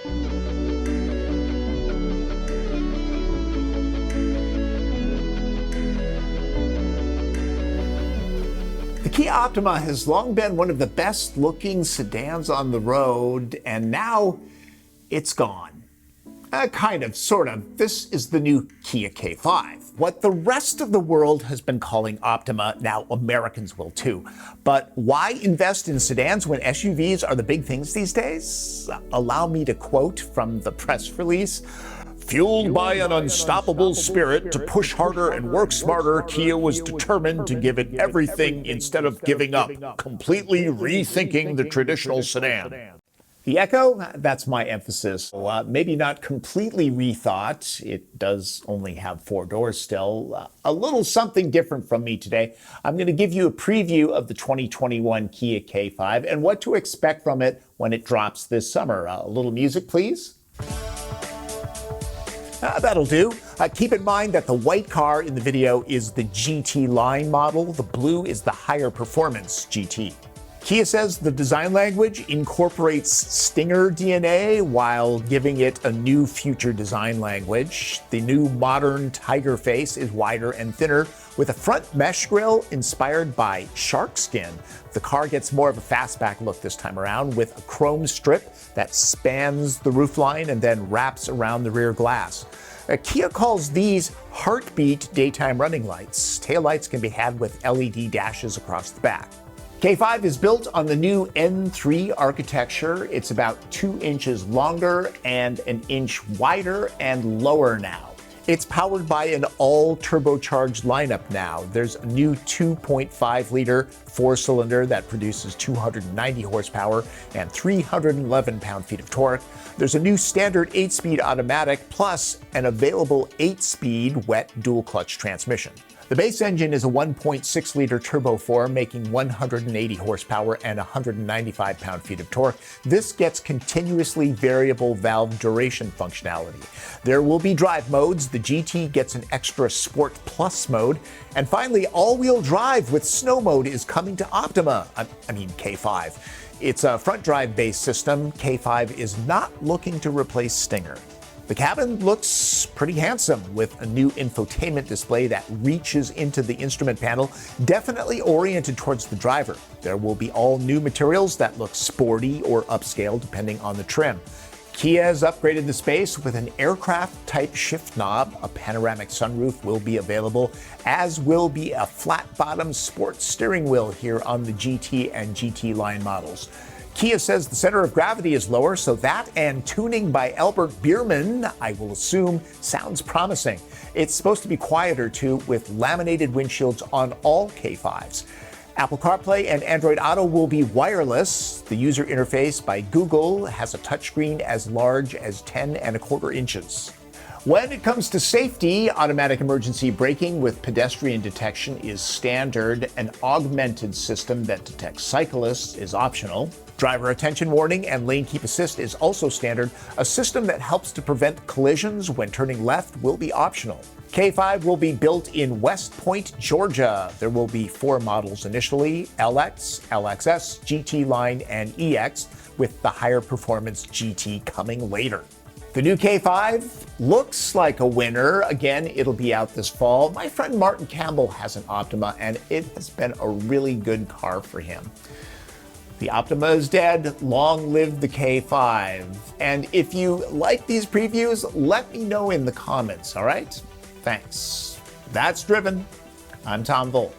The Kia Optima has long been one of the best looking sedans on the road, and now it's gone. Kind of, sort of. This is the new Kia K5. What the rest of the world has been calling Optima, now Americans will too. But why invest in sedans when SUVs are the big things these days? Allow me to quote from the press release. Fueled by an unstoppable spirit to push harder and work smarter, Kia was determined to give it everything instead of giving up, completely rethinking the traditional sedan. The Echo, that's my emphasis. Maybe not completely rethought. It does only have 4 doors still. A little something different from me today. I'm going to give you a preview of the 2021 Kia K5 and what to expect from it when it drops this summer. A little music, please. That'll do. Keep in mind that the white car in the video is the GT line model. The blue is the higher performance GT. Kia says the design language incorporates Stinger DNA while giving it a new future design language. The new modern Tiger face is wider and thinner with a front mesh grille inspired by shark skin. The car gets more of a fastback look this time around with a chrome strip that spans the roofline and then wraps around the rear glass. Kia calls these heartbeat daytime running lights. Taillights can be had with LED dashes across the back. K5 is built on the new N3 architecture. It's about 2 inches longer and an inch wider and lower now. It's powered by an all-turbocharged lineup now. There's a new 2.5-liter 4-cylinder that produces 290 horsepower and 311 pound-feet of torque. There's a new standard 8-speed automatic plus an available 8-speed wet dual-clutch transmission. The base engine is a 1.6-liter turbo 4, making 180 horsepower and 195 pound-feet of torque. This gets continuously variable valve duration functionality. There will be drive modes. The GT gets an extra Sport Plus mode. And finally, all-wheel drive with snow mode is coming to Optima, K5. It's a front drive-based system. K5 is not looking to replace Stinger. The cabin looks pretty handsome with a new infotainment display that reaches into the instrument panel, definitely oriented towards the driver. There will be all new materials that look sporty or upscale depending on the trim. Kia has upgraded the space with an aircraft-type shift knob. A panoramic sunroof will be available, as will be a flat-bottom sports steering wheel here on the GT and GT line models. Kia says the center of gravity is lower, so that and tuning by Albert Biermann, I will assume, sounds promising. It's supposed to be quieter too, with laminated windshields on all K5s. Apple CarPlay and Android Auto will be wireless. The user interface by Google has a touchscreen as large as 10.25 inches. When it comes to safety, automatic emergency braking with pedestrian detection is standard. An augmented system that detects cyclists is optional. Driver attention warning and lane keep assist is also standard. A system that helps to prevent collisions when turning left will be optional. K5 will be built in West Point, Georgia. There will be 4 models initially: LX, LXS, GT line, and EX, with the higher performance GT coming later. The new K5 looks like a winner. Again, it'll be out this fall. My friend Martin Campbell has an Optima, and it has been a really good car for him. The Optima is dead. Long live the K5. And if you like these previews, let me know in the comments, all right? Thanks. That's Driven. I'm Tom Voelk.